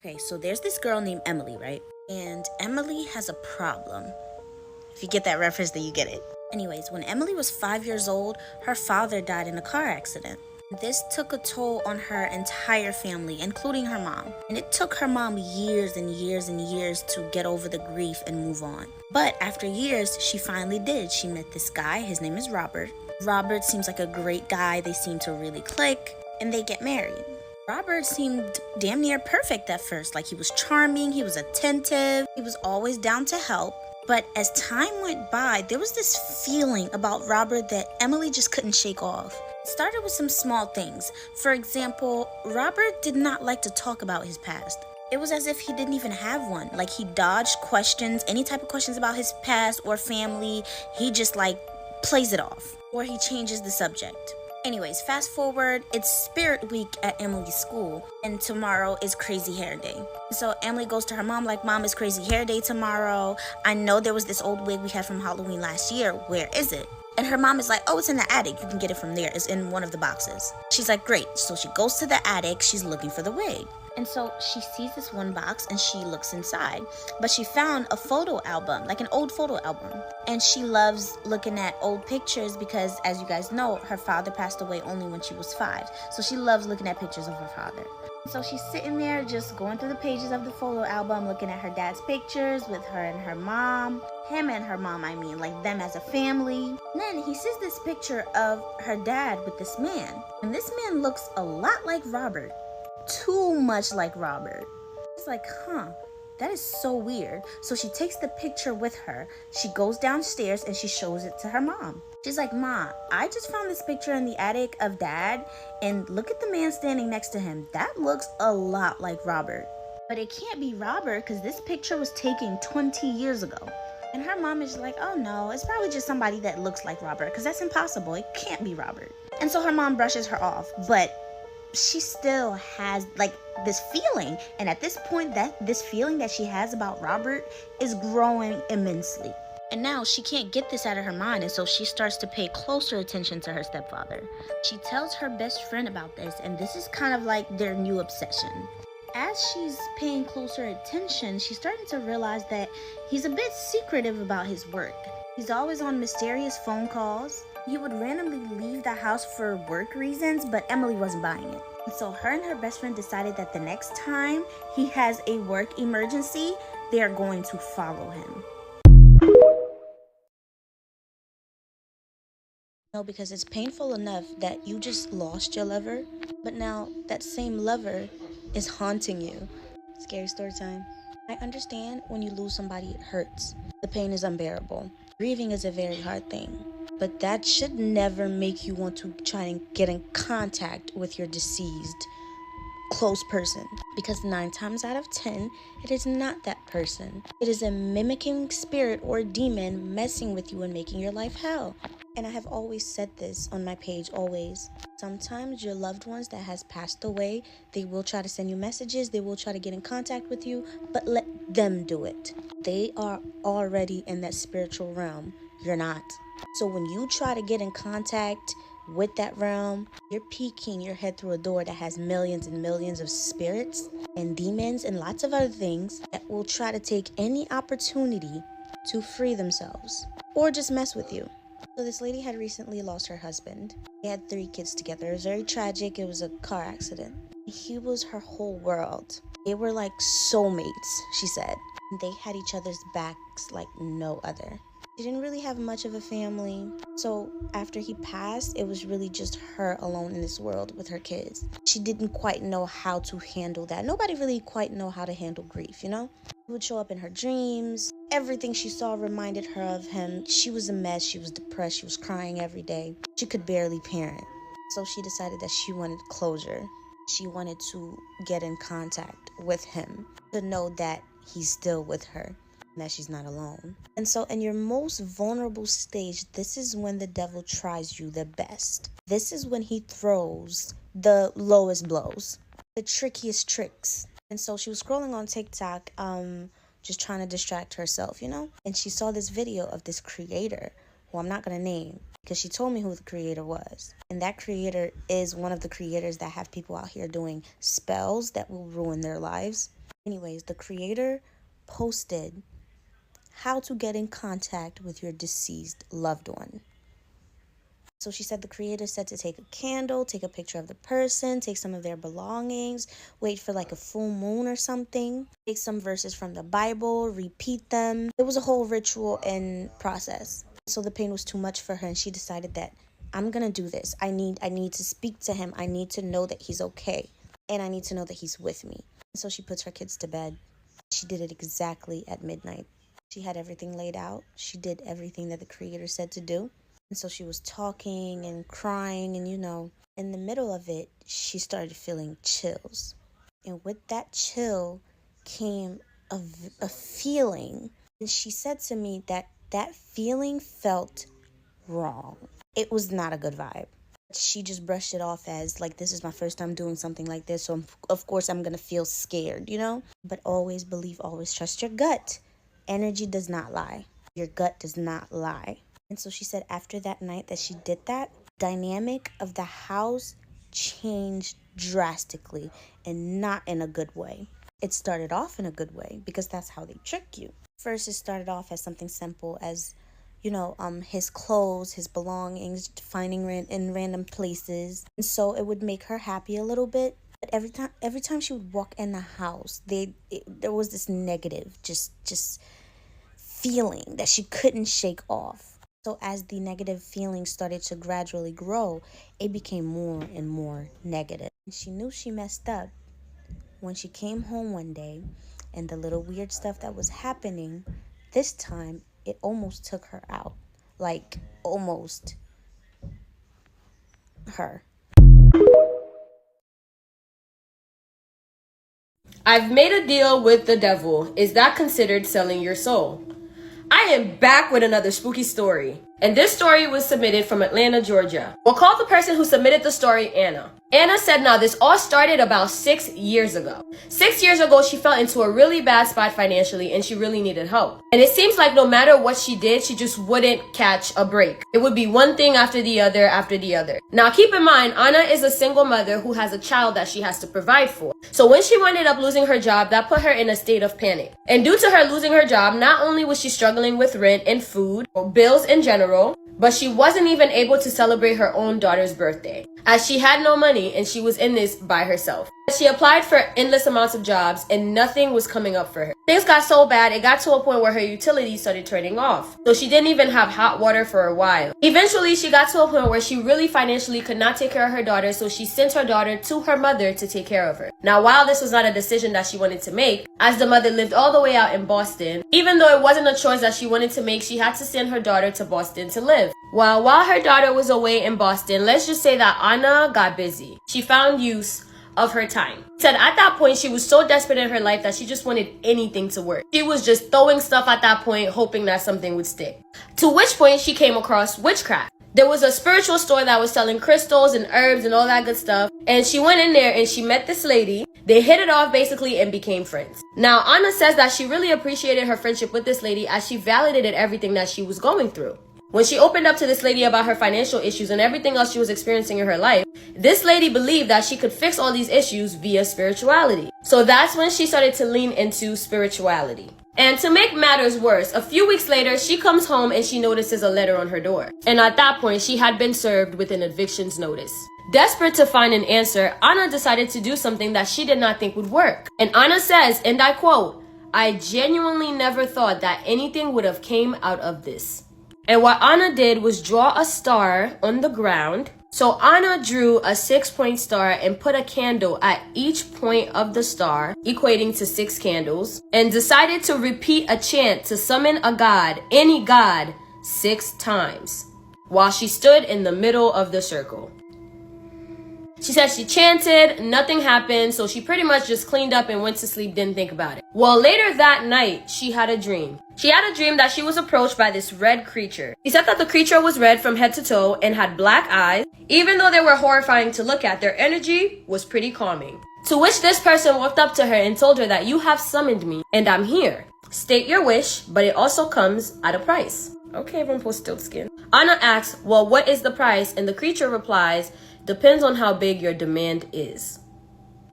Okay, so there's this girl named Emily, right? And Emily has a problem. If you get that reference, then you get it. Anyways, when Emily was 5 years old, her father died in a car accident. This took a toll on her entire family, including her mom. And it took her mom years and years and years to get over the grief and move on. But after years, she finally did. She met this guy. His name is Robert. Robert seems like a great guy. They seem to really click, and they get married. Robert seemed damn near perfect at first. Like, he was charming, he was attentive, he was always down to help. But as time went by, there was this feeling about Robert that Emily just couldn't shake off. It started with some small things. For example, Robert did not like to talk about his past. It was as if he didn't even have one. Like, he dodged questions, any type of questions about his past or family, he just plays it off. Or he changes the subject. Anyways, fast forward, it's Spirit Week at Emily's school, and tomorrow is Crazy Hair Day. So Emily goes to her mom like, Mom, it's Crazy Hair Day tomorrow. I know there was this old wig we had from Halloween last year. Where is it? And her mom is like, oh, it's in the attic. You can get it from there. It's in one of the boxes. She's like, great. So she goes to the attic. She's looking for the wig. And so she sees this one box and she looks inside. But she found a photo album, like an old photo album. And she loves looking at old pictures because, as you guys know, her father passed away only when she was 5. So she loves looking at pictures of her father. So she's sitting there just going through the pages of the photo album, looking at her dad's pictures with her and her mom. Him and her mom, I mean, like them as a family. And then he sees this picture of her dad with this man. And this man looks a lot like Robert. Too much like Robert. He's like, that is so weird. So she takes the picture with her. She goes downstairs and she shows it to her mom. She's like, Ma, I just found this picture in the attic of Dad, and look at the man standing next to him. That looks a lot like Robert. But it can't be Robert because this picture was taken 20 years ago. And her mom is like, oh no, it's probably just somebody that looks like Robert because that's impossible. It can't be Robert. And so her mom brushes her off, but she still has this feeling, and at this point, that this feeling that she has about Robert is growing immensely. And now she can't get this out of her mind, and so she starts to pay closer attention to her stepfather. She tells her best friend about this, and this is kind of like their new obsession. As she's paying closer attention, she's starting to realize that he's a bit secretive about his work. He's always on mysterious phone calls. He would randomly leave the house for work reasons, but Emily wasn't buying it. And so her and her best friend decided that the next time he has a work emergency, they are going to follow him. No, because it's painful enough that you just lost your lover, but now that same lover is haunting you. Scary story time. I understand when you lose somebody, it hurts. The pain is unbearable. Grieving is a very hard thing. But that should never make you want to try and get in contact with your deceased close person. Because 9 times out of 10, it is not that person. It is a mimicking spirit or demon messing with you and making your life hell. And I have always said this on my page, always. Sometimes your loved ones that has passed away, they will try to send you messages, they will try to get in contact with you, but let them do it. They are already in that spiritual realm. You're not. So when you try to get in contact with that realm, you're peeking your head through a door that has millions and millions of spirits and demons and lots of other things that will try to take any opportunity to free themselves or just mess with you. So this lady had recently lost her husband. They had 3 kids together. It was very tragic. It was a car accident. He was her whole world. They were like soulmates, she said. They had each other's backs like no other. She didn't really have much of a family. So after he passed, it was really just her alone in this world with her kids. She didn't quite know how to handle that. Nobody really quite know how to handle grief, you know? He would show up in her dreams. Everything she saw reminded her of him. She was a mess. She was depressed. She was crying every day. She could barely parent. So she decided that she wanted closure. She wanted to get in contact with him to know that he's still with her, that she's not alone. And so in your most vulnerable stage, this is when the devil tries you the best. This is when he throws the lowest blows, the trickiest tricks. And so she was scrolling on TikTok, just trying to distract herself, you know? And she saw this video of this creator, who I'm not going to name, because she told me who the creator was. And that creator is one of the creators that have people out here doing spells that will ruin their lives. Anyways, the creator posted how to get in contact with your deceased loved one. So she said the creator said to take a candle, take a picture of the person, take some of their belongings, wait for like a full moon or something, take some verses from the Bible, repeat them. It was a whole ritual and process. So the pain was too much for her, and she decided that I'm gonna do this. I need to speak to him. I need to know that he's okay, and I need to know that he's with me. So she puts her kids to bed. She did it exactly at midnight. She had everything laid out. She did everything that the creator said to do. And so she was talking and crying, and in the middle of it, she started feeling chills. And with that chill came a feeling. And she said to me that that feeling felt wrong. It was not a good vibe. She just brushed it off as like, this is my first time doing something like this, so of course I'm gonna feel scared, But always believe, always trust your gut. Energy does not lie. Your gut does not lie. And so she said after that night that she did that, dynamic of the house changed drastically, and not in a good way. It started off in a good way because that's how they trick you. First, it started off as something simple as his clothes, his belongings, finding in random places. And so it would make her happy a little bit. But every time she would walk in the house, there was this negative, just feeling that she couldn't shake off. So as the negative feelings started to gradually grow, it became more and more negative. And she knew she messed up when she came home one day, and the little weird stuff that was happening, this time it almost took her out. Like, almost her. I've made a deal with the devil. Is that considered selling your soul? I am back with another spooky story. And this story was submitted from Atlanta, Georgia. We'll call the person who submitted the story Anna. Anna said now this all started about 6 years ago. 6 years ago, she fell into a really bad spot financially and she really needed help. And it seems like no matter what she did, she just wouldn't catch a break. It would be one thing after the other after the other. Now keep in mind, Anna is a single mother who has a child that she has to provide for. So when she ended up losing her job, that put her in a state of panic. And due to her losing her job, not only was she struggling with rent and food, or bills in general, but she wasn't even able to celebrate her own daughter's birthday, as she had no money and she was in this by herself. She applied for endless amounts of jobs and nothing was coming up for her. Things got so bad, it got to a point where her utilities started turning off. So she didn't even have hot water for a while. Eventually, she got to a point where she really financially could not take care of her daughter, so she sent her daughter to her mother to take care of her. Now, while this was not a decision that she wanted to make, as the mother lived all the way out in Boston, even though it wasn't a choice that she wanted to make, she had to send her daughter to Boston to live. While her daughter was away in Boston, let's just say that Anna got busy. She found use of her time. Said at that point she was so desperate in her life that she just wanted anything to work. She was just throwing stuff at that point, hoping that something would stick. To which point she came across witchcraft. There was a spiritual store that was selling crystals and herbs and all that good stuff. And she went in there and she met this lady. They hit it off basically and became friends. Now, Anna says that she really appreciated her friendship with this lady as she validated everything that she was going through. When she opened up to this lady about her financial issues and everything else she was experiencing in her life, this lady believed that she could fix all these issues via spirituality. So that's when she started to lean into spirituality. And to make matters worse, a few weeks later, she comes home and she notices a letter on her door. And at that point, she had been served with an evictions notice. Desperate to find an answer, Anna decided to do something that she did not think would work. And Anna says, and I quote, "I genuinely never thought that anything would have came out of this." And what Anna did was draw a star on the ground. So Anna drew a 6-point star and put a candle at each point of the star, equating to 6 candles, and decided to repeat a chant to summon a god, any god, 6 times, while she stood in the middle of the circle. She said she chanted, nothing happened, so she pretty much just cleaned up and went to sleep, didn't think about it. Well, later that night, she had a dream. She had a dream that she was approached by this red creature. She said that the creature was red from head to toe and had black eyes. Even though they were horrifying to look at, their energy was pretty calming. To which this person walked up to her and told her that you have summoned me and I'm here. State your wish, but it also comes at a price. Okay, everyone post still skin. Anna asks, well, what is the price? And the creature replies, depends on how big your demand is.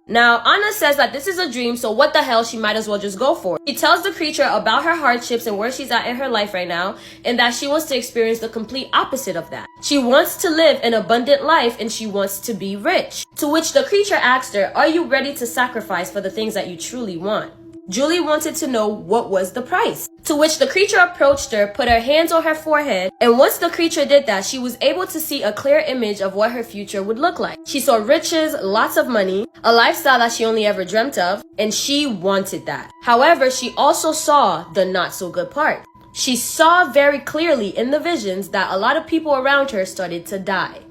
Now, Anna says that this is a dream, so what the hell, she might as well just go for it. She tells the creature about her hardships and where she's at in her life right now, and that she wants to experience the complete opposite of that. She wants to live an abundant life, and she wants to be rich. To which the creature asked her, are you ready to sacrifice for the things that you truly want? Julie wanted to know what was the price. To which the creature approached her, put her hands on her forehead, and once the creature did that, she was able to see a clear image of what her future would look like. She saw riches, lots of money, a lifestyle that she only ever dreamt of, and she wanted that. However, she also saw the not so good part. She saw very clearly in the visions that a lot of people around her started to die.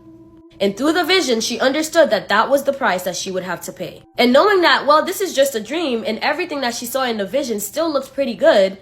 And through the vision, she understood that that was the price that she would have to pay. And knowing that, well, this is just a dream and everything that she saw in the vision still looked pretty good,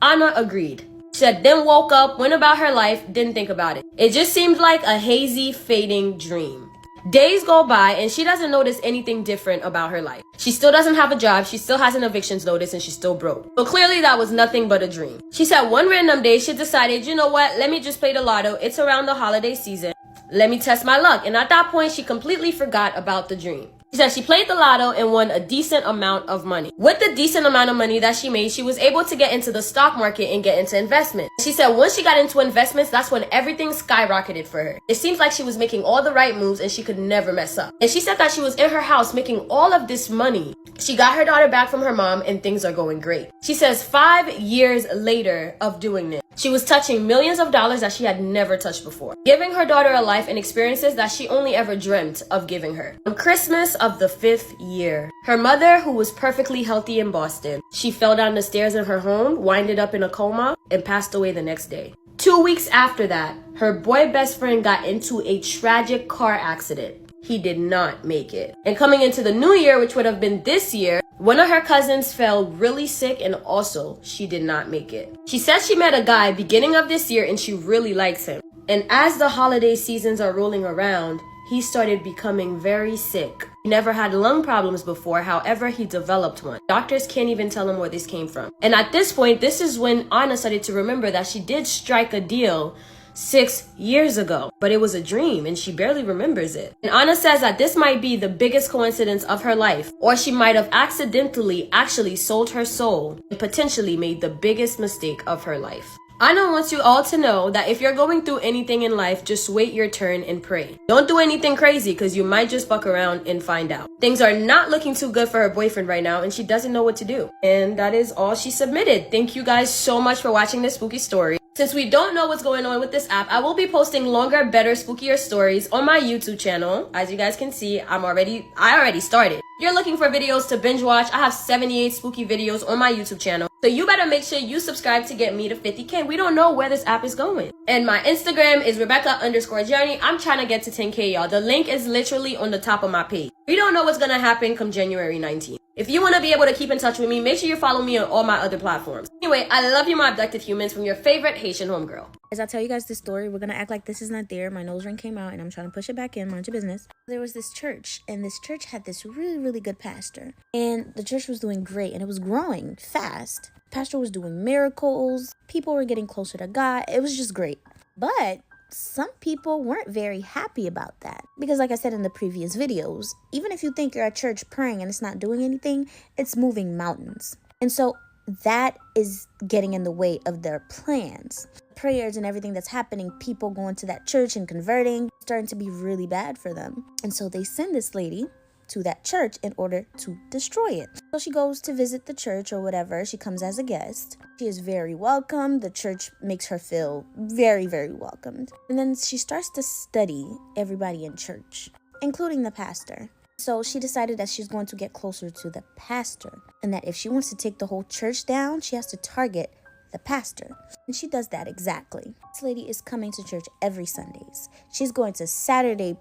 Anna agreed. She said, then woke up, went about her life, didn't think about it. It just seemed like a hazy, fading dream. Days go by and she doesn't notice anything different about her life. She still doesn't have a job, she still has an evictions notice, and she's still broke. So clearly that was nothing but a dream. She said one random day she decided, you know what, let me just play the lotto. It's around the holiday season. Let me test my luck. And at that point, she completely forgot about the dream. She said she played the lotto and won a decent amount of money. With the decent amount of money that she made, she was able to get into the stock market and get into investment. She said once she got into investments, that's when everything skyrocketed for her. It seems like she was making all the right moves and she could never mess up. And she said that she was in her house making all of this money. She got her daughter back from her mom and things are going great. She says 5 years later of doing this, she was touching millions of dollars that she had never touched before, giving her daughter a life and experiences that she only ever dreamt of giving her. On Christmas of the 5th year, her mother, who was perfectly healthy in Boston, she fell down the stairs in her home, winded up in a coma, and passed away the next day. 2 weeks after that, her boy best friend got into a tragic car accident. He did not make it. And coming into the new year, which would have been this year, one of her cousins fell really sick and also she did not make it. She says she met a guy beginning of this year and she really likes him. And as the holiday seasons are rolling around, he started becoming very sick. He never had lung problems before, however, he developed one. Doctors can't even tell him where this came from. And at this point, this is when Anna started to remember that she did strike a deal 6 years ago, but it was a dream and she barely remembers it. And Anna says that this might be the biggest coincidence of her life, or she might have accidentally actually sold her soul and potentially made the biggest mistake of her life. Anna wants you all to know that if you're going through anything in life, just wait your turn and pray. Don't do anything crazy because you might just fuck around and find out. Things are not looking too good for her boyfriend right now and she doesn't know what to do. And that is all she submitted. Thank you guys so much for watching this spooky story. Since we don't know what's going on with this app, I will be posting longer, better, spookier stories on my YouTube channel. As you guys can see, I already started. If you're looking for videos to binge watch, I have 78 spooky videos on my YouTube channel. So you better make sure you subscribe to get me to 50K. We don't know where this app is going. And my Instagram is Rebecca_Journey. I'm trying to get to 10K, y'all. The link is literally on the top of my page. We don't know what's gonna happen come January 19th. If you want to be able to keep in touch with me, make sure you follow me on all my other platforms. Anyway, I love you, my abducted humans, from your favorite Haitian homegirl. As I tell you guys this story, we're gonna act like this is not there. My nose ring came out and I'm trying to push it back in. Mind your business. There was this church, and this church had this really, really good pastor. And the church was doing great, and it was growing fast. The pastor was doing miracles. People were getting closer to God. It was just great. But some people weren't very happy about that. Because like I said in the previous videos, even if you think you're at church praying and it's not doing anything, it's moving mountains. And so that is getting in the way of their plans. Prayers and everything that's happening, people going to that church and converting, starting to be really bad for them. And so they send this lady to that church in order to destroy it. So she goes to visit the church or whatever. She comes as a guest. She is very welcomed. The church makes her feel very, very welcomed. And then she starts to study everybody in church, including the pastor. So she decided that she's going to get closer to the pastor, and that if she wants to take the whole church down, she has to target the pastor. And she does that exactly. This lady is coming to church every Sundays. She's going to Saturday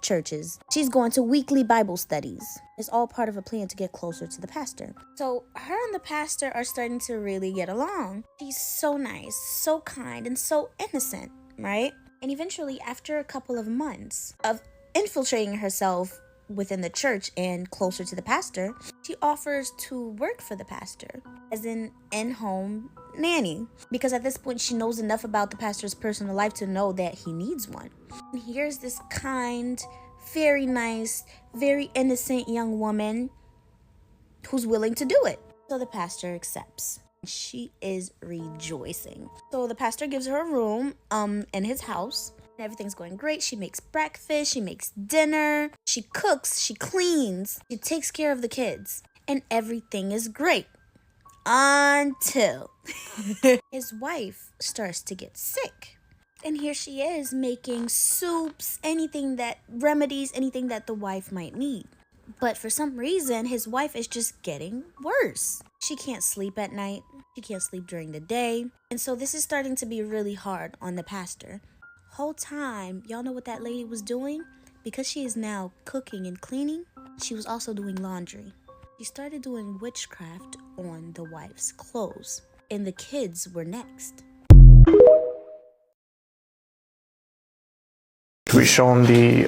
churches. She's going to weekly Bible studies. It's all part of a plan to get closer to the pastor. So her and the pastor are starting to really get along. She's so nice, so kind, and so innocent, right? And eventually, after a couple of months of infiltrating herself within the church and closer to the pastor, she offers to work for the pastor as an in-home nanny, because at this point she knows enough about the pastor's personal life to know that he needs one. And here's this kind, very nice, very innocent young woman who's willing to do it. So the pastor accepts. She is rejoicing. So the pastor gives her a room in his house. Everything's going great. She makes breakfast, she makes dinner, she cooks, she cleans, she takes care of the kids, and everything is great. Until his wife starts to get sick. And here she is making soups, anything that the wife might need. But for some reason, his wife is just getting worse. She can't sleep at night. She can't sleep during the day. And so this is starting to be really hard on the pastor. Whole time, y'all know what that lady was doing? Because she is now cooking and cleaning, she was also doing laundry. She started doing witchcraft on the wife's clothes. And the kids were next. Can we show them the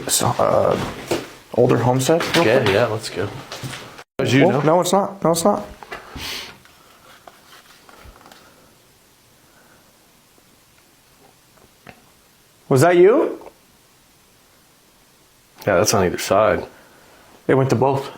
older homestead? Yeah, let's go. As you know. No, it's not. No, it's not. Was that you? Yeah, that's on either side. They went to both.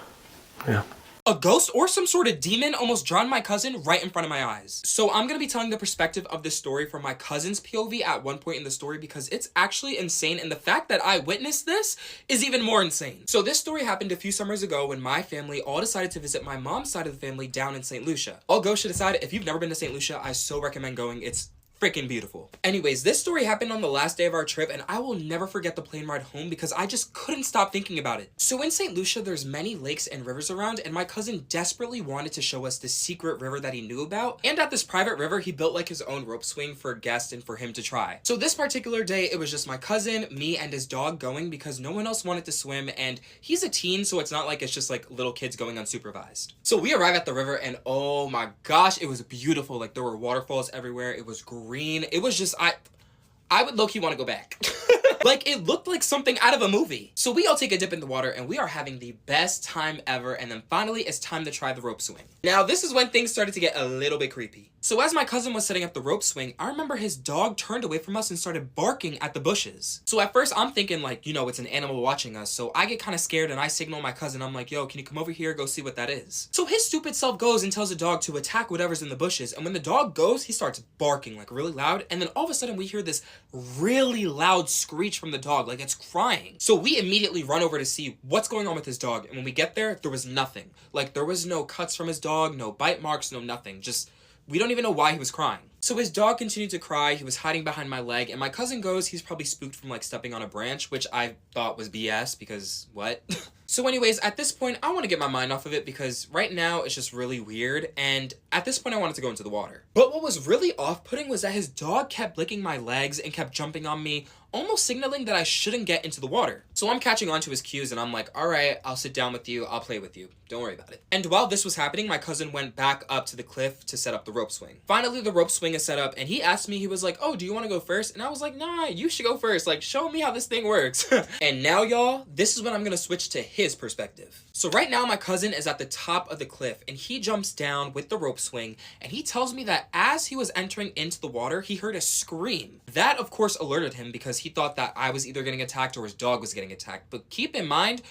Yeah. A ghost or some sort of demon almost drowned my cousin right in front of my eyes. So I'm gonna be telling the perspective of this story from my cousin's POV at one point in the story because it's actually insane, and the fact that I witnessed this is even more insane. So this story happened a few summers ago when my family all decided to visit my mom's side of the family down in St. Lucia. All ghost shit aside, if you've never been to St. Lucia, I so recommend going. It's freaking beautiful. Anyways, this story happened on the last day of our trip, and I will never forget the plane ride home because I just couldn't stop thinking about it. So in St. Lucia, there's many lakes and rivers around, and my cousin desperately wanted to show us this secret river that he knew about. And at this private river, he built like his own rope swing for guests and for him to try. So this particular day, it was just my cousin, me, and his dog going because no one else wanted to swim, and he's a teen, so it's not like it's just like little kids going unsupervised. So we arrive at the river, and oh my gosh, it was beautiful. Like there were waterfalls everywhere. It was green. It was just, I would low-key want to go back. Like, it looked like something out of a movie. So we all take a dip in the water, and we are having the best time ever, and then finally, it's time to try the rope swing. Now, this is when things started to get a little bit creepy. So as my cousin was setting up the rope swing, I remember his dog turned away from us and started barking at the bushes. So at first, I'm thinking like, you know, it's an animal watching us, so I get kind of scared, and I signal my cousin. I'm like, yo, can you come over here, go see what that is? So his stupid self goes and tells the dog to attack whatever's in the bushes, and when the dog goes, he starts barking like really loud, and then all of a sudden, we hear this really loud screech from the dog, like it's crying. So we immediately run over to see what's going on with his dog, and when we get there was nothing. Like there was no cuts from his dog, no bite marks, no nothing. Just, we don't even know why he was crying. So his dog continued to cry, he was hiding behind my leg, and my cousin goes, he's probably spooked from like stepping on a branch, which I thought was BS because what? So anyways, at this point, I want to get my mind off of it because right now it's just really weird, and at this point I wanted to go into the water. But what was really off-putting was that his dog kept licking my legs and kept jumping on me, almost signaling that I shouldn't get into the water. So I'm catching on to his cues and I'm like, all right, I'll sit down with you, I'll play with you, don't worry about it. And while this was happening, my cousin went back up to the cliff to set up the rope swing. Finally, the rope swing is set up, and he asked me, he was like, oh, do you want to go first? And I was like, nah, you should go first, like, show me how this thing works. And now, y'all, this is when I'm gonna switch to his perspective. So right now, my cousin is at the top of the cliff, and he jumps down with the rope swing, and he tells me that as he was entering into the water, he heard a scream. That, of course, alerted him because he thought that I was either getting attacked or his dog was getting attacked. But keep in mind,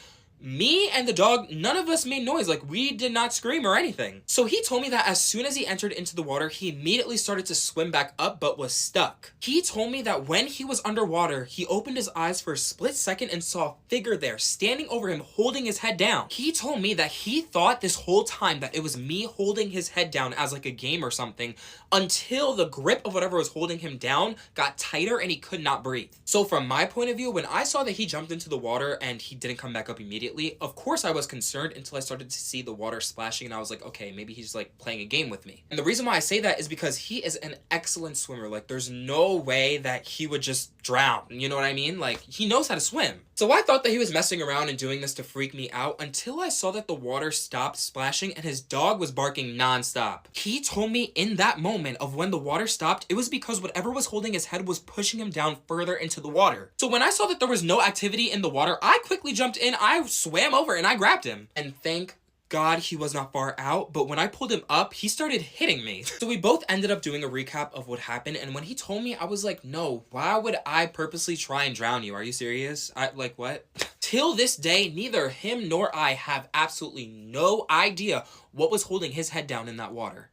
me and the dog, none of us made noise. Like, we did not scream or anything. So he told me that as soon as he entered into the water, he immediately started to swim back up, but was stuck. He told me that when he was underwater, he opened his eyes for a split second and saw a figure there standing over him, holding his head down. He told me that he thought this whole time that it was me holding his head down as like a game or something, until the grip of whatever was holding him down got tighter and he could not breathe. So from my point of view, when I saw that he jumped into the water and he didn't come back up immediately, of course I was concerned until I started to see the water splashing, and I was like, okay, maybe he's like playing a game with me. And the reason why I say that is because he is an excellent swimmer. Like, there's no way that he would just drown, you know what I mean? Like, he knows how to swim. So I thought that he was messing around and doing this to freak me out until I saw that the water stopped splashing and his dog was barking nonstop. He told me in that moment of when the water stopped, it was because whatever was holding his head was pushing him down further into the water. So when I saw that there was no activity in the water, I quickly jumped in, I swam over and I grabbed him. And thank God he was not far out, but when I pulled him up, he started hitting me. So we both ended up doing a recap of what happened, and when he told me, I was like, no, why would I purposely try and drown you? Are you serious? Like, what? Till this day, neither him nor I have absolutely no idea what was holding his head down in that water.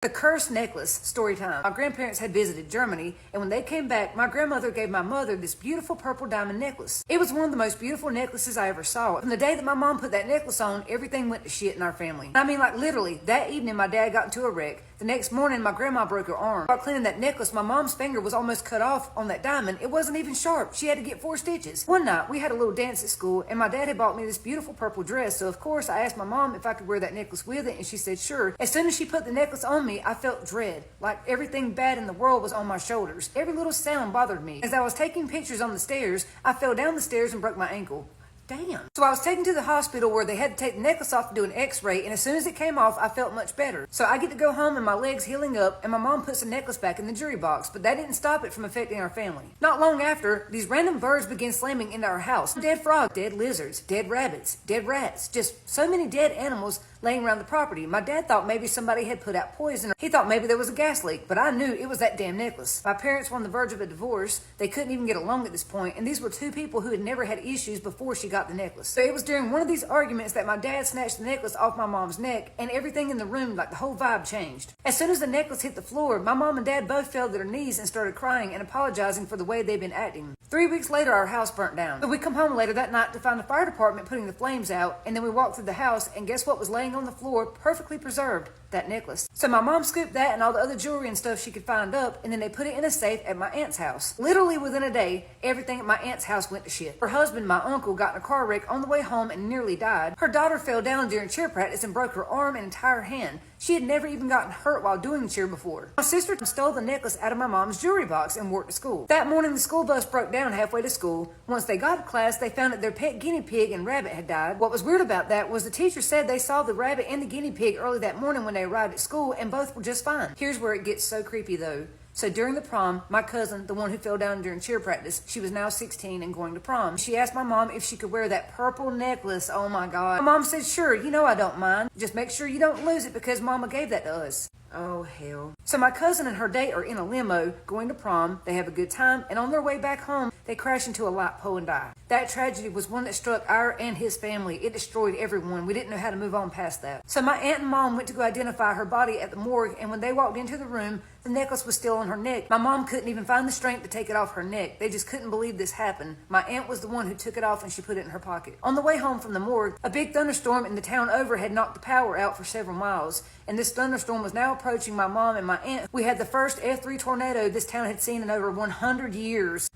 The cursed necklace, story time. My grandparents had visited Germany, and when they came back, my grandmother gave my mother this beautiful purple diamond necklace. It was one of the most beautiful necklaces I ever saw. From the day that my mom put that necklace on, everything went to shit in our family. I mean, like literally, that evening my dad got into a wreck. The next morning, my grandma broke her arm. While cleaning that necklace, my mom's finger was almost cut off on that diamond. It wasn't even sharp. She had to get 4 stitches. One night, we had a little dance at school, and my dad had bought me this beautiful purple dress, so of course, I asked my mom if I could wear that necklace with it, and she said sure. As soon as she put the necklace on me, I felt dread, like everything bad in the world was on my shoulders. Every little sound bothered me. As I was taking pictures on the stairs, I fell down the stairs and broke my ankle. Damn. So I was taken to the hospital where they had to take the necklace off to do an x-ray, and as soon as it came off, I felt much better. So I get to go home and my leg's healing up, and my mom puts the necklace back in the jury box, but that didn't stop it from affecting our family. Not long after, these random birds began slamming into our house. Dead frogs, dead lizards, dead rabbits, dead rats, just so many dead animals laying around the property. My dad thought maybe somebody had put out poison, or he thought maybe there was a gas leak, but I knew it was that damn necklace. My parents were on the verge of a divorce. They couldn't even get along at this point, and these were 2 people who had never had issues before she got the necklace. So it was during one of these arguments that my dad snatched the necklace off my mom's neck, and everything in the room, like the whole vibe, changed. As soon as the necklace hit the floor, my mom and dad both fell to their knees and started crying and apologizing for the way they'd been acting. 3 weeks later, our house burnt down. So we come home later that night to find the fire department putting the flames out, and then we walked through the house, and guess what was laying on the floor, perfectly preserved? That necklace. So my mom scooped that and all the other jewelry and stuff she could find up, and then they put it in a safe at my aunt's house. Literally within a day, everything at my aunt's house went to shit. Her husband, my uncle, got in a car wreck on the way home and nearly died. Her daughter fell down during cheer practice and broke her arm and entire hand. She had never even gotten hurt while doing cheer before. My sister stole the necklace out of my mom's jewelry box and wore it to school. That morning, the school bus broke down halfway to school. Once they got to class, they found that their pet guinea pig and rabbit had died. What was weird about that was the teacher said they saw the rabbit and the guinea pig early that morning when they arrived at school, and both were just fine. Here's where it gets so creepy though. So during the prom, my cousin, the one who fell down during cheer practice, she was now 16 and going to prom. She asked my mom if she could wear that purple necklace. Oh my God. My mom said, sure, you know I don't mind. Just make sure you don't lose it because mama gave that to us. Oh, hell. So my cousin and her date are in a limo going to prom. They have a good time, and on their way back home, they crash into a light pole and die. That tragedy was one that struck our and his family. It destroyed everyone. We didn't know how to move on past that. So my aunt and mom went to go identify her body at the morgue, and when they walked into the room, the necklace was still on her neck. My mom couldn't even find the strength to take it off her neck. They just couldn't believe this happened. My aunt was the one who took it off and she put it in her pocket. On the way home from the morgue, a big thunderstorm in the town over had knocked the power out for several miles, and this thunderstorm was now approaching my mom and my aunt. We had the first F3 tornado this town had seen in over 100 years.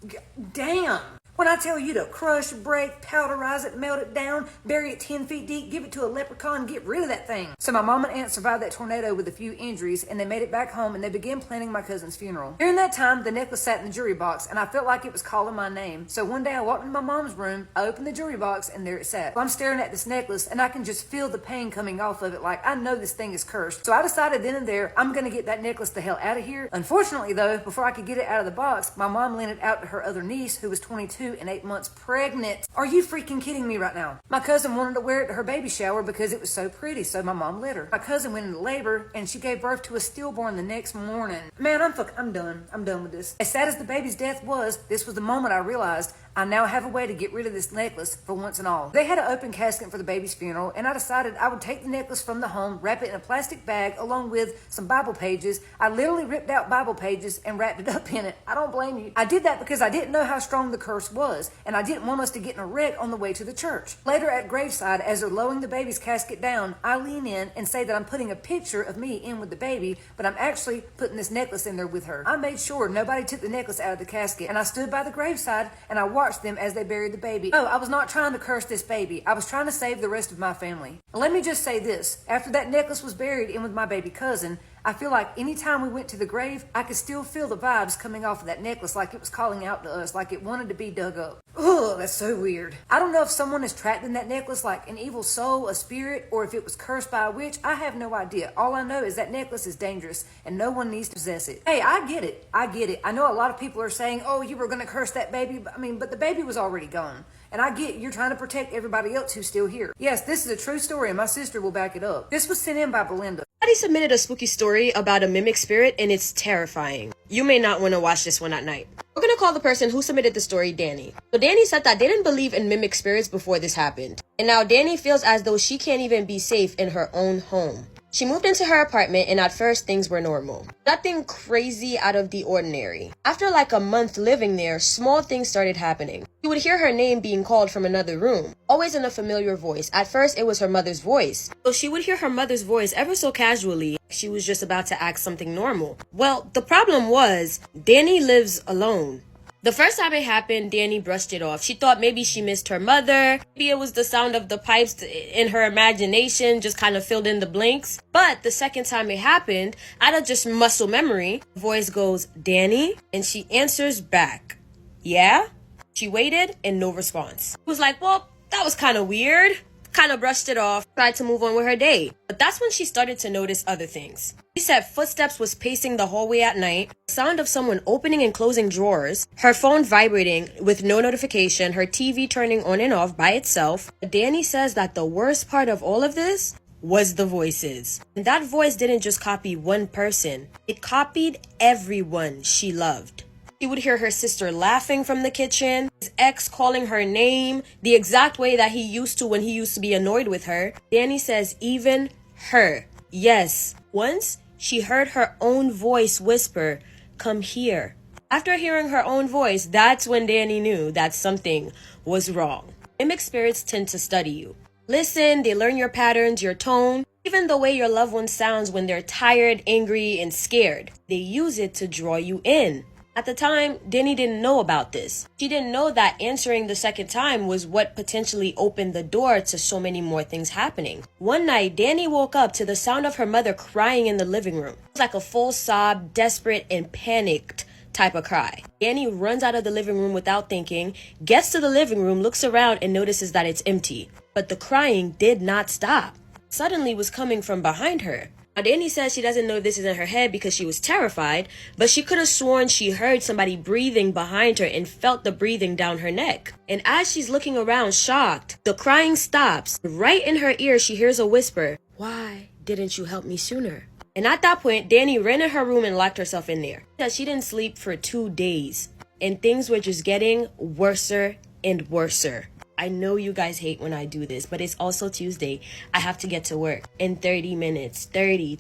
Damn! When I tell you to crush, break, powderize it, melt it down, bury it 10 feet deep, give it to a leprechaun, get rid of that thing. So my mom and aunt survived that tornado with a few injuries, and they made it back home, and they began planning my cousin's funeral. During that time, the necklace sat in the jury box, and I felt like it was calling my name. So one day I walked into my mom's room, I opened the jury box, and there it sat. So I'm staring at this necklace, and I can just feel the pain coming off of it, like I know this thing is cursed. So I decided then and there, I'm gonna get that necklace the hell out of here. Unfortunately though, before I could get it out of the box, my mom lent it out to her other niece, who was 22 and 8 months pregnant. Are you freaking kidding me right now? My cousin wanted to wear it to her baby shower because it was so pretty, so my mom let her. My cousin went into labor and she gave birth to a stillborn the next morning. Man, I'm done. I'm done with this. As sad as the baby's death was, this was the moment I realized I now have a way to get rid of this necklace for once and all. They had an open casket for the baby's funeral, and I decided I would take the necklace from the home, wrap it in a plastic bag along with some Bible pages. I literally ripped out Bible pages and wrapped it up in it. I don't blame you. I did that because I didn't know how strong the curse was, and I didn't want us to get in a wreck on the way to the church. Later at graveside, as they're lowering the baby's casket down, I lean in and say that I'm putting a picture of me in with the baby, but I'm actually putting this necklace in there with her. I made sure nobody took the necklace out of the casket, and I stood by the graveside and I watched them as they buried the baby. Oh, I was not trying to curse this baby. I was trying to save the rest of my family. Let me just say this. After that necklace was buried in with my baby cousin, I feel like anytime we went to the grave, I could still feel the vibes coming off of that necklace, like it was calling out to us, like it wanted to be dug up. Ugh, that's so weird. I don't know if someone is trapped in that necklace like an evil soul, a spirit, or if it was cursed by a witch. I have no idea. All I know is that necklace is dangerous and no one needs to possess it. Hey, I get it. I know a lot of people are saying, oh, you were going to curse that baby. But the baby was already gone. And I get you're trying to protect everybody else who's still here. Yes, this is a true story and my sister will back it up. This was sent in by Belinda. Somebody submitted a spooky story about a mimic spirit and it's terrifying. You may not want to watch this one at night. We're gonna call the person who submitted the story Danny. So Danny said that they didn't believe in mimic spirits before this happened. And now Danny feels as though she can't even be safe in her own home. She moved into her apartment and at first things were normal. Nothing crazy out of the ordinary. After like a month living there, small things started happening. She would hear her name being called from another room, always in a familiar voice. At first it was her mother's voice. So she would hear her mother's voice ever so casually. She was just about to act something normal. Well, the problem was, Danny lives alone. The first time it happened, Danny brushed it off. She thought maybe she missed her mother. Maybe it was the sound of the pipes in her imagination, just kind of filled in the blanks. But the second time it happened, out of just muscle memory, the voice goes, Danny? And she answers back, yeah? She waited and no response. It was like, well, that was kind of weird. Kind of brushed it off, tried to move on with her day. But that's when she started to notice other things. She said footsteps was pacing the hallway at night, the sound of someone opening and closing drawers, her phone vibrating with no notification, her TV turning on and off by itself. But Danny says that the worst part of all of this was the voices. And that voice didn't just copy one person, it copied everyone she loved. She would hear her sister laughing from the kitchen, his ex calling her name, the exact way that he used to when he used to be annoyed with her. Danny says even her. Yes, once she heard her own voice whisper, come here. After hearing her own voice, that's when Danny knew that something was wrong. Mimic spirits tend to study you. Listen, they learn your patterns, your tone, even the way your loved one sounds when they're tired, angry, and scared. They use it to draw you in. At the time, Danny didn't know about this. She didn't know that answering the second time was what potentially opened the door to so many more things happening. One night, Danny woke up to the sound of her mother crying in the living room. It was like a full sob, desperate and panicked type of cry. Danny runs out of the living room without thinking, gets to the living room, looks around and notices that it's empty. But the crying did not stop. Suddenly was coming from behind her. Now, Danny says she doesn't know if this is in her head because she was terrified, but she could have sworn she heard somebody breathing behind her and felt the breathing down her neck. And as she's looking around shocked, the crying stops. Right in her ear, she hears a whisper, why didn't you help me sooner? And at that point, Danny ran in her room and locked herself in there. She didn't sleep for 2 days, and things were just getting worser and worser. I know you guys hate when I do this, but it's also Tuesday. I have to get to work in 30 minutes. 30,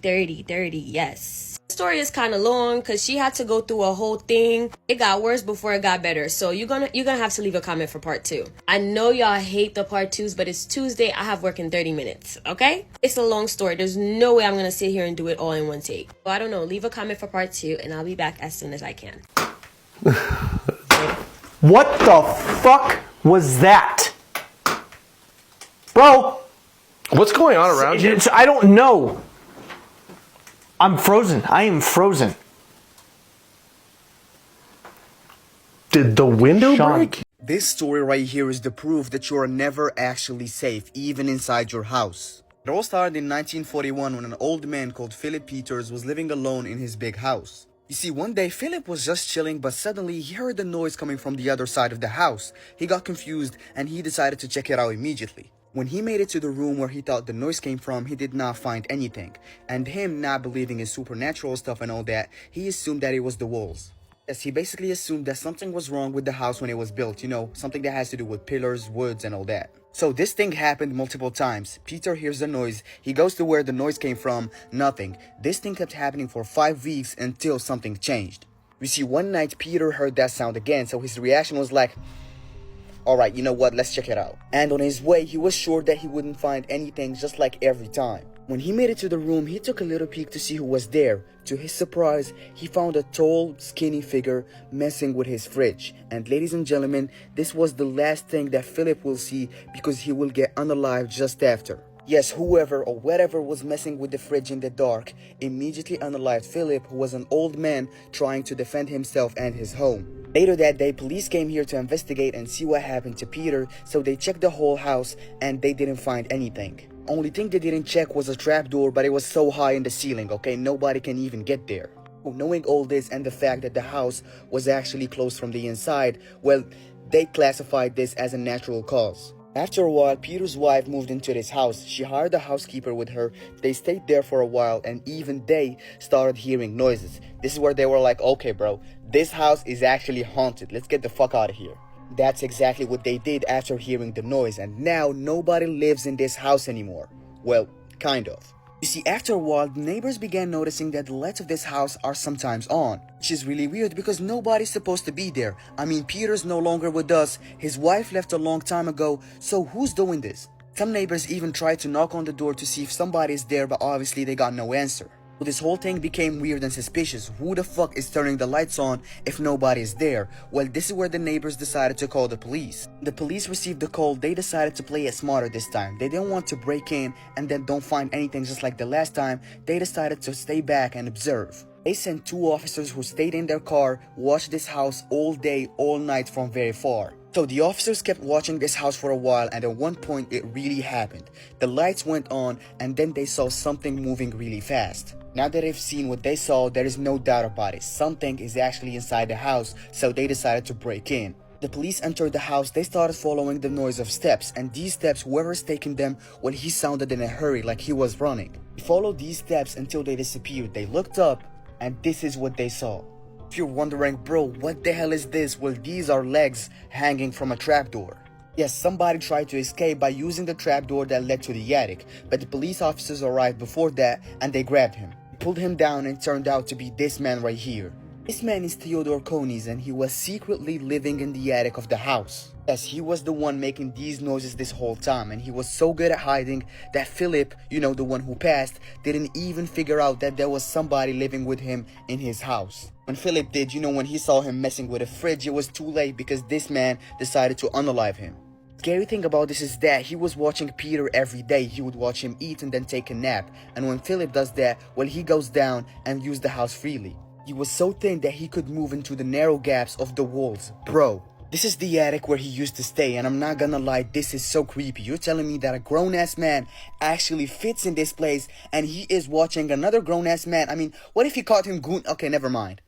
yes. The story is kind of long because she had to go through a whole thing. It got worse before it got better. So you're gonna have to leave a comment for part 2. I know y'all hate the part 2s, but it's Tuesday. I have work in 30 minutes, okay? It's a long story. There's no way I'm gonna sit here and do it all in one take. So I don't know. Leave a comment for part 2 and I'll be back as soon as I can. What the fuck was that? Bro! What's going on around you? I don't know. I'm frozen. I am frozen. Did the window Sean. break? This story right here is the proof that you are never actually safe, even inside your house. It all started in 1941 when an old man called Philip Peters was living alone in his big house. You see, one day Philip was just chilling, but suddenly he heard a noise coming from the other side of the house. He got confused and he decided to check it out immediately. When he made it to the room where he thought the noise came from, he did not find anything. And him not believing in supernatural stuff and all that, he assumed that it was the walls. Yes, he basically assumed that something was wrong with the house when it was built, you know, something that has to do with pillars, woods, and all that. So this thing happened multiple times. Peter hears the noise, he goes to where the noise came from, nothing. This thing kept happening for 5 weeks until something changed. You see, one night Peter heard that sound again, so his reaction was like, alright, you know what, let's check it out. And on his way, he was sure that he wouldn't find anything, just like every time. When he made it to the room, he took a little peek to see who was there. To his surprise, he found a tall, skinny figure messing with his fridge. And ladies and gentlemen, this was the last thing that Philip will see, because he will get unalived just after. Yes, whoever or whatever was messing with the fridge in the dark immediately unalived Philip, who was an old man trying to defend himself and his home. Later that day, police came here to investigate and see what happened to Peter, so they checked the whole house and they didn't find anything. Only thing they didn't check was a trapdoor, but it was so high in the ceiling, okay, nobody can even get there. Knowing all this and the fact that the house was actually closed from the inside, well, they classified this as a natural cause. After a while, Peter's wife moved into this house. She hired a housekeeper with her. They stayed there for a while, and even they started hearing noises. This is where they were like, okay bro, this house is actually haunted. Let's get the fuck out of here. That's exactly what they did after hearing the noise, and now nobody lives in this house anymore. Well, kind of. You see, after a while, the neighbors began noticing that the lights of this house are sometimes on, which is really weird because nobody's supposed to be there. I mean, Peter's no longer with us, his wife left a long time ago, so who's doing this? Some neighbors even tried to knock on the door to see if somebody's there, but obviously they got no answer. So this whole thing became weird and suspicious. Who the fuck is turning the lights on if nobody is there? Well, this is where the neighbors decided to call the police. The police received the call. They decided to play it smarter this time. They didn't want to break in and then don't find anything just like the last time. They decided to stay back and observe. They sent 2 officers who stayed in their car, watched this house all day, all night from very far. So the officers kept watching this house for a while, and at one point it really happened. The lights went on and then they saw something moving really fast. Now that they've seen what they saw, there is no doubt about it. Something is actually inside the house, so they decided to break in. The police entered the house. They started following the noise of steps, and these steps, whoever's taking them, well, he sounded in a hurry like he was running. They followed these steps until they disappeared. They looked up, and this is what they saw. If you're wondering, bro, what the hell is this? Well, these are legs hanging from a trapdoor. Yes, somebody tried to escape by using the trapdoor that led to the attic, but the police officers arrived before that and they grabbed him. They pulled him down and it turned out to be this man right here. This man is Theodore Conis, and he was secretly living in the attic of the house. Yes, he was the one making these noises this whole time, and he was so good at hiding that Philip, you know, the one who passed, didn't even figure out that there was somebody living with him in his house. When Philip did, you know, when he saw him messing with a fridge, it was too late because this man decided to unalive him. Scary thing about this is that he was watching Peter every day. He would watch him eat and then take a nap. And when Philip does that, well, he goes down and uses the house freely. He was so thin that he could move into the narrow gaps of the walls. Bro, this is the attic where he used to stay, and I'm not gonna lie, this is so creepy. You're telling me that a grown-ass man actually fits in this place and he is watching another grown-ass man? I mean, what if he caught him goon? Okay, never mind.